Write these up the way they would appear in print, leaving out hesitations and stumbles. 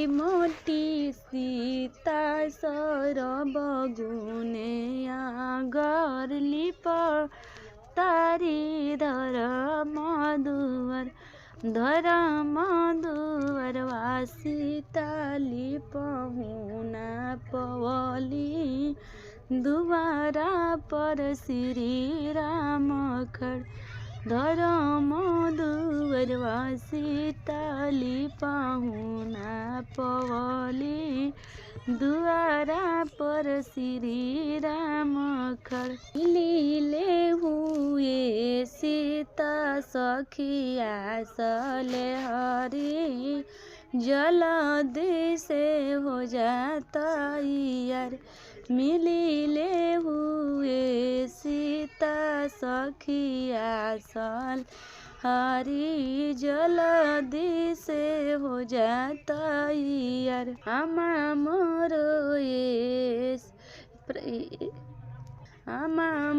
मोटी सीता सरब गुने आगर लिप तारी धर मधुवर वासिता लिपहुना पवली दुवारा पर श्री राम खड़ धर मधुवर वासिता लिपहुना पवली दुआरा पर श्री राम खड़ लीले हुए सीता सखिया सले हरी जल्दी से हो जाता यार मिलीले हुए सीता सखिया सल हरी जल्दी से हो जाता यार आमा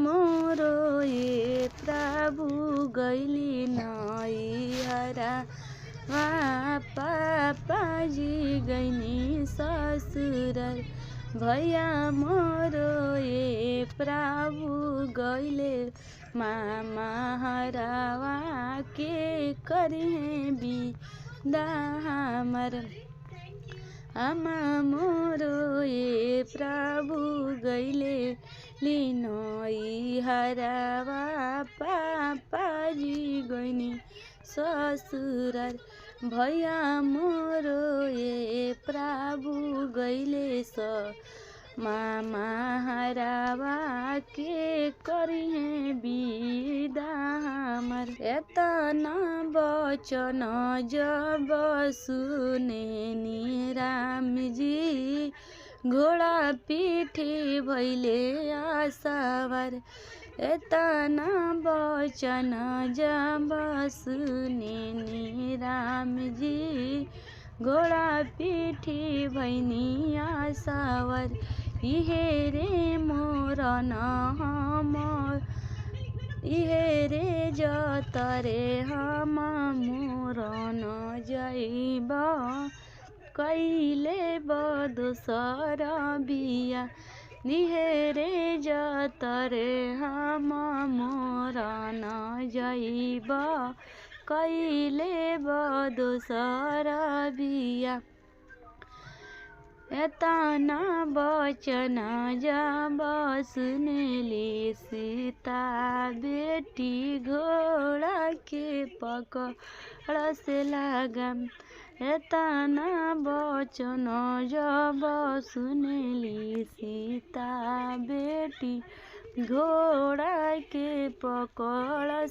मोरो ये प्रभु गैली नैहरा पापाजी गैनी ससुराल भैया मोरो ये प्रभु गैले मामा हरावा के करिहे बिदा हमर आमा मोरो ये प्रभु गैले लिनोई हरावा पापाजी गैनी ससुराल भैया मोरो ये प्रभु गैले मामा हरावा के करिहे बिदा हमर एतना बचन जब सुनेनी राम जी घोड़ा पीठी भैले आसवार एतना बचन जब सुनेनी राम जी घोड़ा पीठी भैनी आसवार इहे रे मोरन हमर इहे रे जतरे हम मोरन जाइब कैले बदोसर बिया इहे रे जतरे हम मोरन जाइब कैले बदोसर बिया एतना बचन जब सुनेली सीता बेटी घोड़ा के पकड़ से लागम एतना बचन जब सुनेली सीता बेटी घोड़ा के पकड़